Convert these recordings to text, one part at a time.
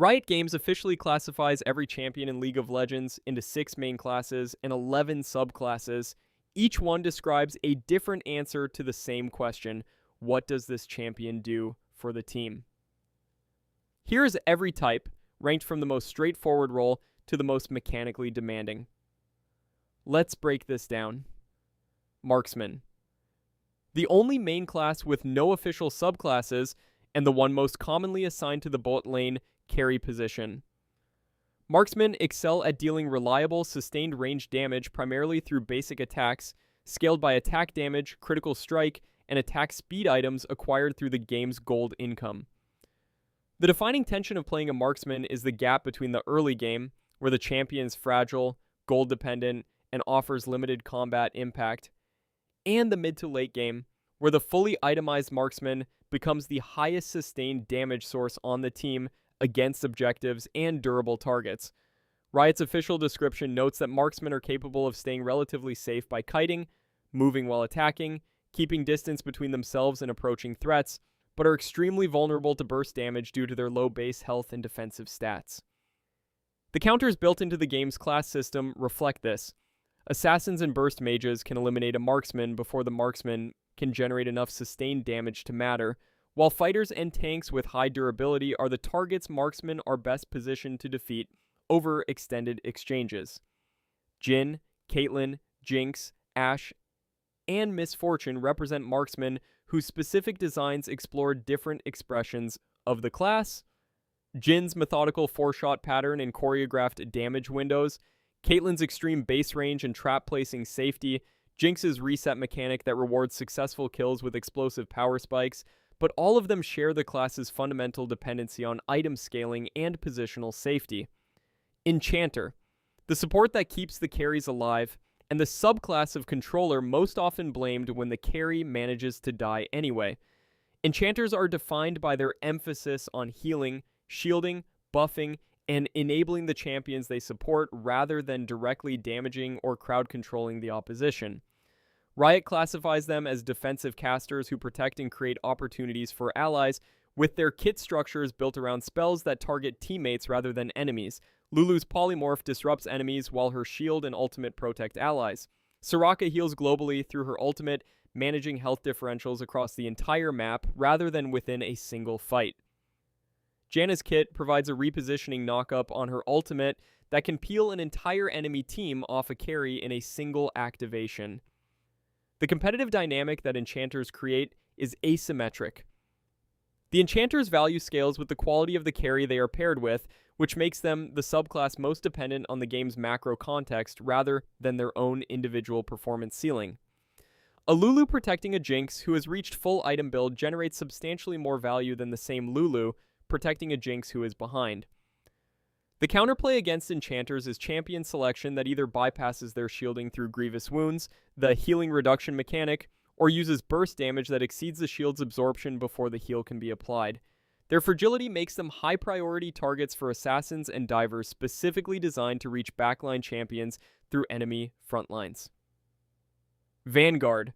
Riot Games officially classifies every champion in League of Legends into 6 main classes and 11 subclasses. Each one describes a different answer to the same question: what does this champion do for the team? Here is every type, ranked from the most straightforward role to the most mechanically demanding. Let's break this down. Marksman. The only main class with no official subclasses, and the one most commonly assigned to the bot lane carry position. Marksmen excel at dealing reliable, sustained range damage primarily through basic attacks, scaled by attack damage, critical strike, and attack speed items acquired through the game's gold income. The defining tension of playing a marksman is the gap between the early game, where the champion is fragile, gold dependent, and offers limited combat impact, and the mid to late game, where the fully itemized marksman becomes the highest sustained damage source on the team against objectives and durable targets. Riot's official description notes that marksmen are capable of staying relatively safe by kiting, moving while attacking, keeping distance between themselves and approaching threats, but are extremely vulnerable to burst damage due to their low base health and defensive stats. The counters built into the game's class system reflect this. Assassins and burst mages can eliminate a marksman before the marksman can generate enough sustained damage to matter, while fighters and tanks with high durability are the targets marksmen are best positioned to defeat over extended exchanges. Jhin, Caitlyn, Jinx, Ashe, and Misfortune represent marksmen whose specific designs explore different expressions of the class. Jin's methodical 4-shot pattern and choreographed damage windows, Caitlyn's extreme base range and trap placing safety, Jinx's reset mechanic that rewards successful kills with explosive power spikes, but all of them share the class's fundamental dependency on item scaling and positional safety. Enchanter, the support that keeps the carries alive, and the subclass of controller most often blamed when the carry manages to die anyway. Enchanters are defined by their emphasis on healing, shielding, buffing, and enabling the champions they support rather than directly damaging or crowd controlling the opposition. Riot classifies them as defensive casters who protect and create opportunities for allies, with their kit structures built around spells that target teammates rather than enemies. Lulu's polymorph disrupts enemies while her shield and ultimate protect allies. Soraka heals globally through her ultimate, managing health differentials across the entire map rather than within a single fight. Janna's kit provides a repositioning knockup on her ultimate that can peel an entire enemy team off a carry in a single activation. The competitive dynamic that enchanters create is asymmetric. The enchanters value scales with the quality of the carry they are paired with, which makes them the subclass most dependent on the game's macro context rather than their own individual performance ceiling. A Lulu protecting a Jinx who has reached full item build generates substantially more value than the same Lulu protecting a Jinx who is behind. The counterplay against enchanters is champion selection that either bypasses their shielding through grievous wounds, the healing reduction mechanic, or uses burst damage that exceeds the shield's absorption before the heal can be applied. Their fragility makes them high priority targets for assassins and divers specifically designed to reach backline champions through enemy frontlines. Vanguard.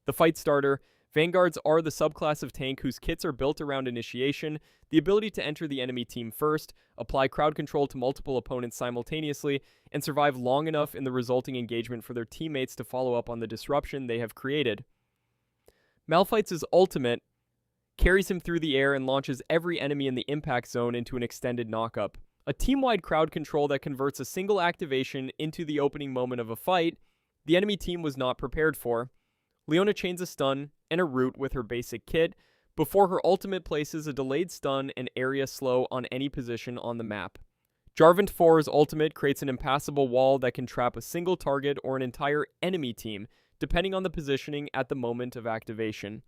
The fight starter, Vanguards are the subclass of tank whose kits are built around initiation, the ability to enter the enemy team first, apply crowd control to multiple opponents simultaneously, and survive long enough in the resulting engagement for their teammates to follow up on the disruption they have created. Malphite's ultimate carries him through the air and launches every enemy in the impact zone into an extended knockup. A team-wide crowd control that converts a single activation into the opening moment of a fight the enemy team was not prepared for. Leona chains a stun and a root with her basic kit before her ultimate places a delayed stun and area slow on any position on the map. Jarvan 4's ultimate creates an impassable wall that can trap a single target or an entire enemy team, depending on the positioning at the moment of activation.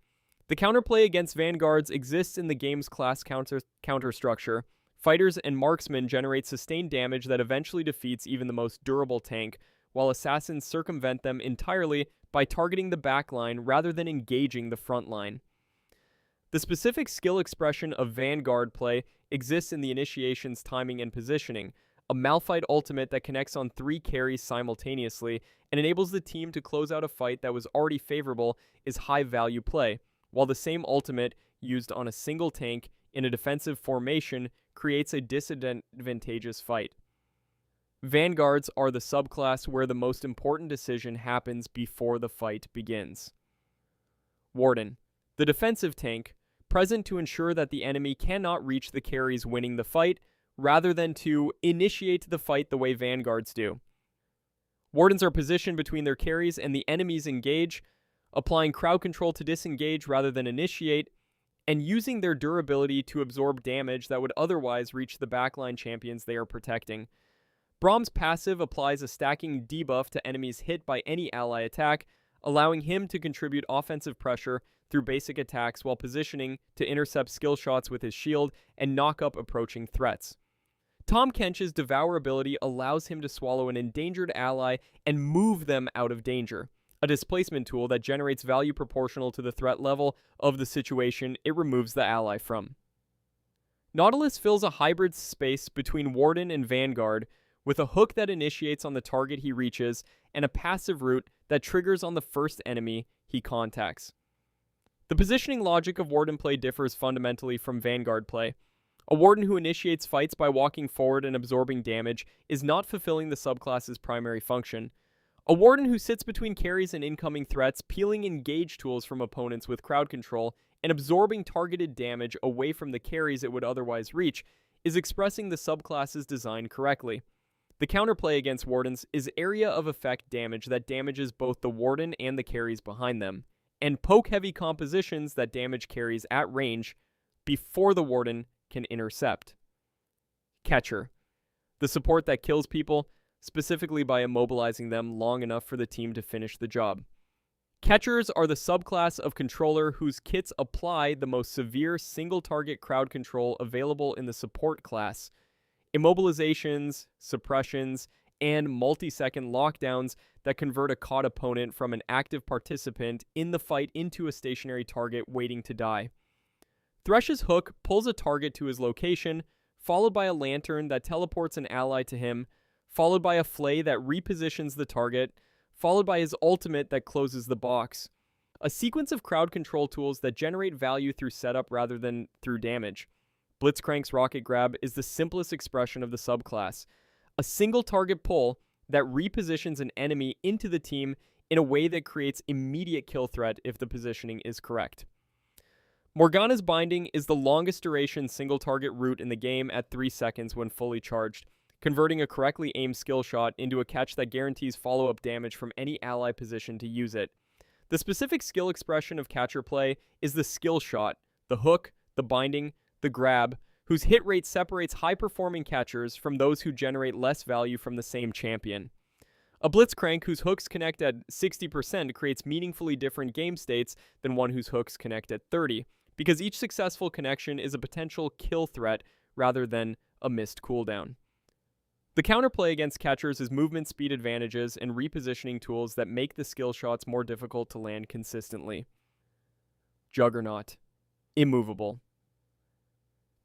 The counterplay against Vanguards exists in the game's class counter structure. Fighters and marksmen generate sustained damage that eventually defeats even the most durable tank, while assassins circumvent them entirely by targeting the backline rather than engaging the front line. The specific skill expression of Vanguard play exists in the initiation's timing and positioning, a Malphite ultimate that connects on 3 carries simultaneously and enables the team to close out a fight that was already favorable is high value play, while the same ultimate used on a single tank in a defensive formation creates a disadvantageous fight. Vanguards are the subclass where the most important decision happens before the fight begins. Warden, the defensive tank, present to ensure that the enemy cannot reach the carries winning the fight, rather than to initiate the fight the way Vanguards do. Wardens are positioned between their carries and the enemies engage, applying crowd control to disengage rather than initiate, and using their durability to absorb damage that would otherwise reach the backline champions they are protecting. Brahm's passive applies a stacking debuff to enemies hit by any ally attack, allowing him to contribute offensive pressure through basic attacks while positioning to intercept skill shots with his shield and knock up approaching threats. Tahm Kench's Devour ability allows him to swallow an endangered ally and move them out of danger, a displacement tool that generates value proportional to the threat level of the situation it removes the ally from. Nautilus fills a hybrid space between Warden and Vanguard, with a hook that initiates on the target he reaches, and a passive route that triggers on the first enemy he contacts. The positioning logic of Warden play differs fundamentally from Vanguard play. A Warden who initiates fights by walking forward and absorbing damage is not fulfilling the subclass's primary function. A Warden who sits between carries and incoming threats, peeling engage tools from opponents with crowd control, and absorbing targeted damage away from the carries it would otherwise reach, is expressing the subclass's design correctly. The counterplay against Wardens is area of effect damage that damages both the Warden and the carries behind them, and poke-heavy compositions that damage carries at range before the Warden can intercept. Catcher, the support that kills people, specifically by immobilizing them long enough for the team to finish the job. Catchers are the subclass of controller whose kits apply the most severe single-target crowd control available in the support class. Immobilizations, suppressions, and multi-second lockdowns that convert a caught opponent from an active participant in the fight into a stationary target waiting to die. Thresh's hook pulls a target to his location, followed by a lantern that teleports an ally to him, followed by a flay that repositions the target, followed by his ultimate that closes the box. A sequence of crowd control tools that generate value through setup rather than through damage. Blitzcrank's Rocket Grab is the simplest expression of the subclass. A single target pull that repositions an enemy into the team in a way that creates immediate kill threat if the positioning is correct. Morgana's Binding is the longest duration single target route in the game at 3 seconds when fully charged, converting a correctly aimed skill shot into a catch that guarantees follow-up damage from any ally position to use it. The specific skill expression of catcher play is the skill shot, the hook, the binding, the grab, whose hit rate separates high-performing catchers from those who generate less value from the same champion. A Blitzcrank whose hooks connect at 60% creates meaningfully different game states than one whose hooks connect at 30%, because each successful connection is a potential kill threat rather than a missed cooldown. The counterplay against catchers is movement speed advantages and repositioning tools that make the skill shots more difficult to land consistently. Juggernaut. Immovable.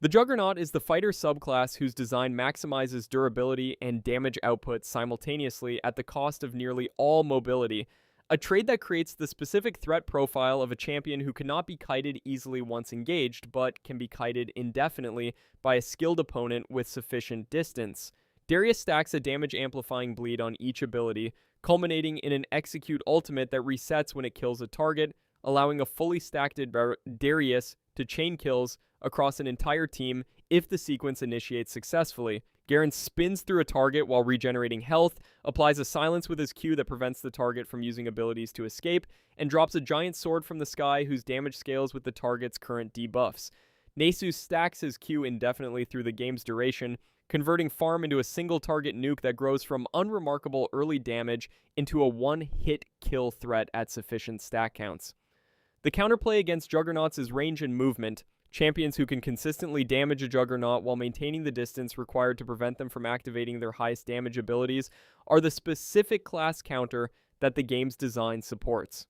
The Juggernaut is the fighter subclass whose design maximizes durability and damage output simultaneously at the cost of nearly all mobility, a trait that creates the specific threat profile of a champion who cannot be kited easily once engaged, but can be kited indefinitely by a skilled opponent with sufficient distance. Darius stacks a damage-amplifying bleed on each ability, culminating in an execute ultimate that resets when it kills a target, allowing a fully stacked Darius to chain kills across an entire team if the sequence initiates successfully. Garen spins through a target while regenerating health, applies a silence with his Q that prevents the target from using abilities to escape, and drops a giant sword from the sky whose damage scales with the target's current debuffs. Nesu stacks his Q indefinitely through the game's duration, converting farm into a single target nuke that grows from unremarkable early damage into a one-hit kill threat at sufficient stack counts. The counterplay against Juggernauts is range and movement. Champions who can consistently damage a Juggernaut while maintaining the distance required to prevent them from activating their highest damage abilities are the specific class counter that the game's design supports.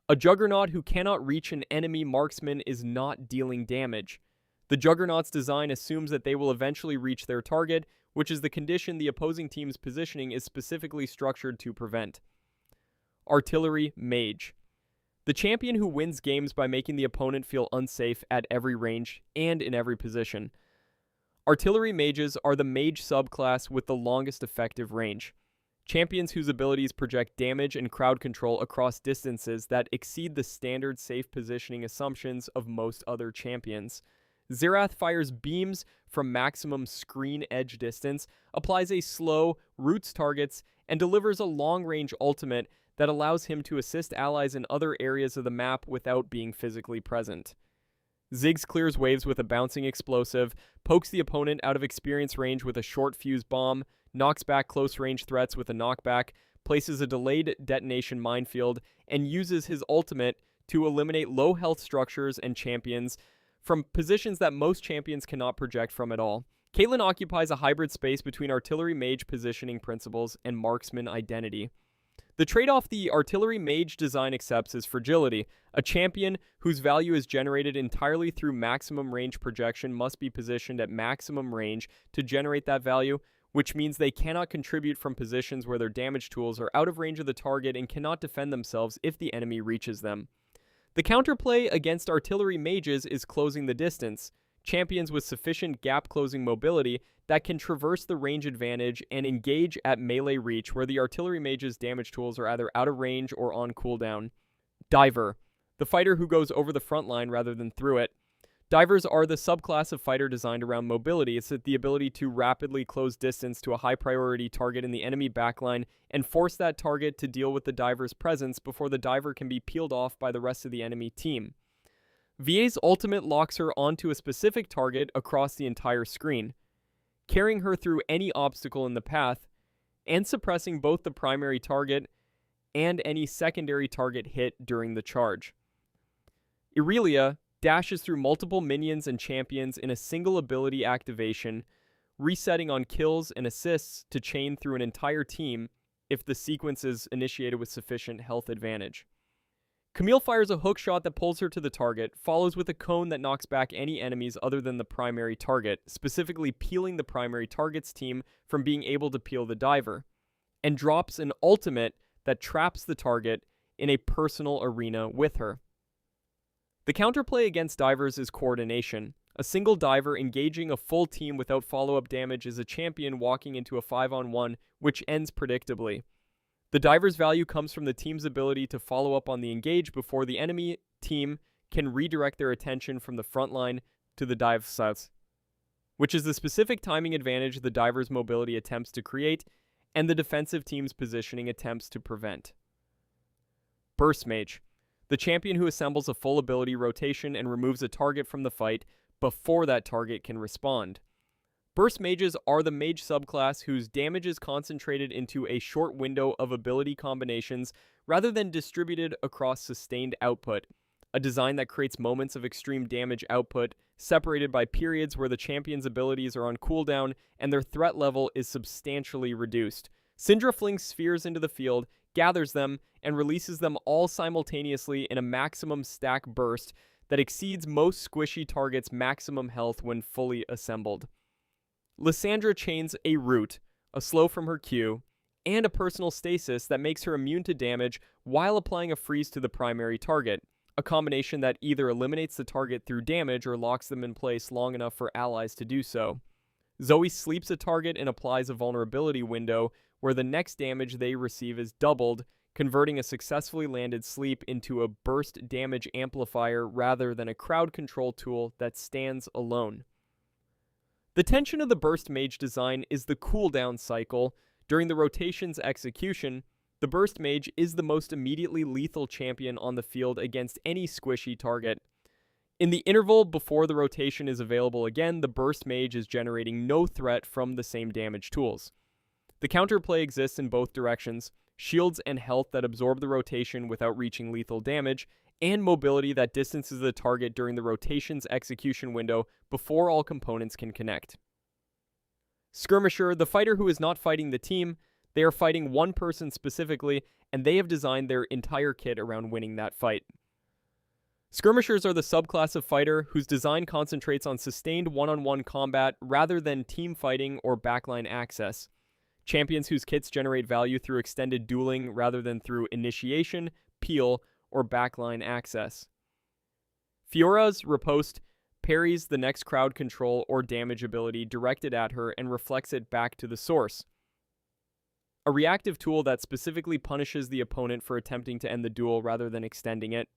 A Juggernaut who cannot reach an enemy Marksman is not dealing damage. The Juggernaut's design assumes that they will eventually reach their target, which is the condition the opposing team's positioning is specifically structured to prevent. Artillery Mage. The champion who wins games by making the opponent feel unsafe at every range and in every position. Artillery mages are the mage subclass with the longest effective range. Champions whose abilities project damage and crowd control across distances that exceed the standard safe positioning assumptions of most other champions. Xerath fires beams from maximum screen edge distance, applies a slow, roots targets, and delivers a long-range ultimate that allows him to assist allies in other areas of the map without being physically present. Ziggs clears waves with a bouncing explosive, pokes the opponent out of experience range with a short fuse bomb, knocks back close range threats with a knockback, places a delayed detonation minefield, and uses his ultimate to eliminate low health structures and champions from positions that most champions cannot project from at all. Caitlyn occupies a hybrid space between artillery mage positioning principles and marksman identity. The trade-off the artillery mage design accepts is fragility. A champion whose value is generated entirely through maximum range projection must be positioned at maximum range to generate that value, which means they cannot contribute from positions where their damage tools are out of range of the target and cannot defend themselves if the enemy reaches them. The counterplay against artillery mages is closing the distance. Champions with sufficient gap-closing mobility that can traverse the range advantage and engage at melee reach where the artillery mage's damage tools are either out of range or on cooldown. Diver, the fighter who goes over the front line rather than through it. Divers are the subclass of fighter designed around mobility. It's the ability to rapidly close distance to a high-priority target in the enemy backline and force that target to deal with the diver's presence before the diver can be peeled off by the rest of the enemy team. VA's ultimate locks her onto a specific target across the entire screen, carrying her through any obstacle in the path, and suppressing both the primary target and any secondary target hit during the charge. Irelia dashes through multiple minions and champions in a single ability activation, resetting on kills and assists to chain through an entire team if the sequence is initiated with sufficient health advantage. Camille fires a hook shot that pulls her to the target, follows with a cone that knocks back any enemies other than the primary target, specifically peeling the primary target's team from being able to peel the diver, and drops an ultimate that traps the target in a personal arena with her. The counterplay against divers is coordination. A single diver engaging a full team without follow-up damage is a champion walking into a 5-on-1, which ends predictably. The diver's value comes from the team's ability to follow up on the engage before the enemy team can redirect their attention from the front line to the dive sites, which is the specific timing advantage the diver's mobility attempts to create and the defensive team's positioning attempts to prevent. Burst Mage, the champion who assembles a full ability rotation and removes a target from the fight before that target can respond. Burst Mages are the mage subclass whose damage is concentrated into a short window of ability combinations rather than distributed across sustained output, a design that creates moments of extreme damage output separated by periods where the champion's abilities are on cooldown and their threat level is substantially reduced. Syndra flings spheres into the field, gathers them, and releases them all simultaneously in a maximum stack burst that exceeds most squishy targets' maximum health when fully assembled. Lysandra chains a root, a slow from her Q, and a personal stasis that makes her immune to damage while applying a freeze to the primary target, a combination that either eliminates the target through damage or locks them in place long enough for allies to do so. Zoe sleeps a target and applies a vulnerability window where the next damage they receive is doubled, converting a successfully landed sleep into a burst damage amplifier rather than a crowd control tool that stands alone. The tension of the Burst Mage design is the cooldown cycle. During the rotation's execution, the Burst Mage is the most immediately lethal champion on the field against any squishy target. In the interval before the rotation is available again, the Burst Mage is generating no threat from the same damage tools. The counterplay exists in both directions: shields and health that absorb the rotation without reaching lethal damage, and mobility that distances the target during the rotation's execution window before all components can connect. Skirmisher, the fighter who is not fighting the team, they are fighting one person specifically, and they have designed their entire kit around winning that fight. Skirmishers are the subclass of fighter whose design concentrates on sustained one-on-one combat rather than team fighting or backline access. Champions whose kits generate value through extended dueling rather than through initiation, peel, or backline access. Fiora's riposte parries the next crowd control or damage ability directed at her and reflects it back to the source, a reactive tool that specifically punishes the opponent for attempting to end the duel rather than extending it.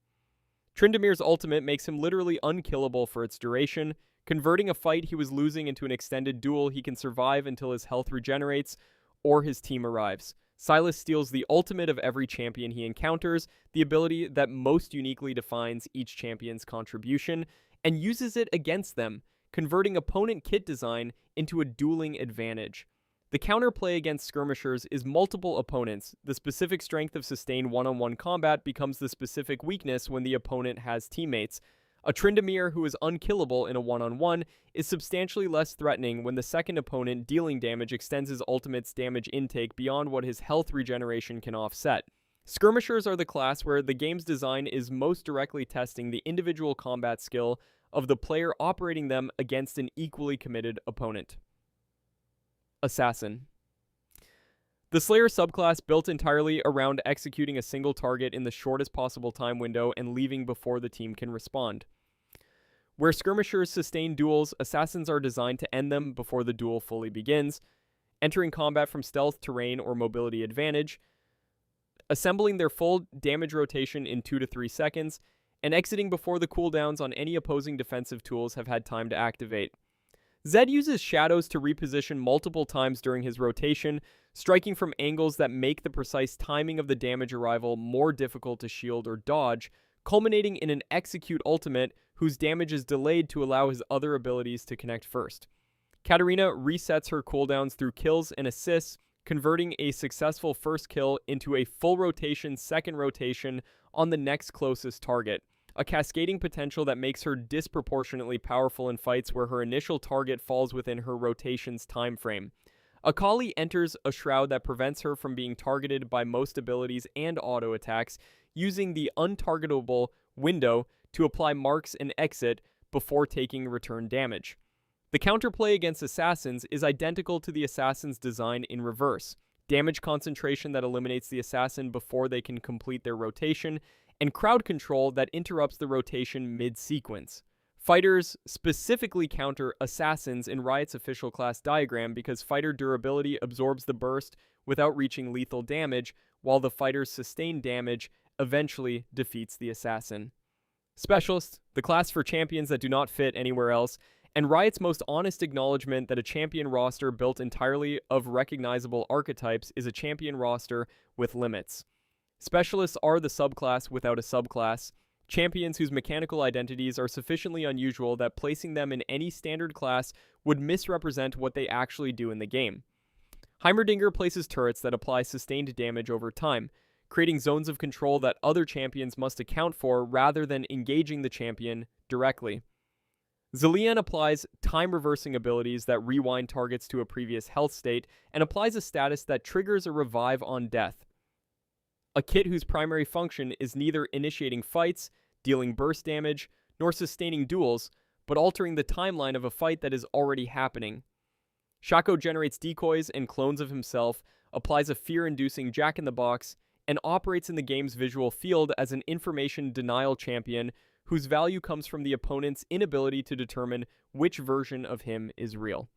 Tryndamere's ultimate makes him literally unkillable for its duration, converting a fight he was losing into an extended duel he can survive until his health regenerates or his team arrives. Silas steals the ultimate of every champion he encounters, the ability that most uniquely defines each champion's contribution, and uses it against them, converting opponent kit design into a dueling advantage. The counterplay against Skirmishers is multiple opponents. The specific strength of sustained one-on-one combat becomes the specific weakness when the opponent has teammates. A Tryndamere who is unkillable in a one-on-one is substantially less threatening when the second opponent dealing damage extends his ultimate's damage intake beyond what his health regeneration can offset. Skirmishers are the class where the game's design is most directly testing the individual combat skill of the player operating them against an equally committed opponent. Assassin. The Slayer subclass built entirely around executing a single target in the shortest possible time window and leaving before the team can respond. Where Skirmishers sustain duels, Assassins are designed to end them before the duel fully begins, entering combat from stealth, terrain, or mobility advantage, assembling their full damage rotation in 2 to 3 seconds, and exiting before the cooldowns on any opposing defensive tools have had time to activate. Zed uses shadows to reposition multiple times during his rotation, striking from angles that make the precise timing of the damage arrival more difficult to shield or dodge, culminating in an execute ultimate whose damage is delayed to allow his other abilities to connect first. Katarina resets her cooldowns through kills and assists, converting a successful first kill into a full rotation second rotation on the next closest target, a cascading potential that makes her disproportionately powerful in fights where her initial target falls within her rotation's time frame. Akali enters a shroud that prevents her from being targeted by most abilities and auto attacks, using the untargetable window to apply marks and exit before taking return damage. The counterplay against Assassins is identical to the Assassin's design in reverse: damage concentration that eliminates the Assassin before they can complete their rotation, and crowd control that interrupts the rotation mid-sequence. Fighters specifically counter Assassins in Riot's official class diagram because fighter durability absorbs the burst without reaching lethal damage, while the fighter's sustained damage eventually defeats the Assassin. Specialist, the class for champions that do not fit anywhere else, and Riot's most honest acknowledgement that a champion roster built entirely of recognizable archetypes is a champion roster with limits. Specialists are the subclass without a subclass, champions whose mechanical identities are sufficiently unusual that placing them in any standard class would misrepresent what they actually do in the game. Heimerdinger places turrets that apply sustained damage over time, creating zones of control that other champions must account for rather than engaging the champion directly. Zillian applies time-reversing abilities that rewind targets to a previous health state and applies a status that triggers a revive on death, a kit whose primary function is neither initiating fights, dealing burst damage, nor sustaining duels, but altering the timeline of a fight that is already happening. Shaco generates decoys and clones of himself, applies a fear-inducing jack-in-the-box, and operates in the game's visual field as an information denial champion whose value comes from the opponent's inability to determine which version of him is real.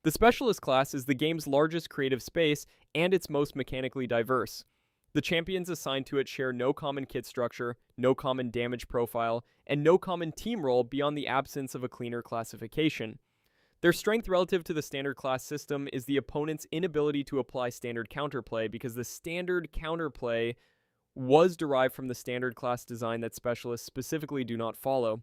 The Specialist class is the game's largest creative space and its most mechanically diverse. The champions assigned to it share no common kit structure, no common damage profile, and no common team role beyond the absence of a cleaner classification. Their strength relative to the standard class system is the opponent's inability to apply standard counterplay, because the standard counterplay was derived from the standard class design that specialists specifically do not follow.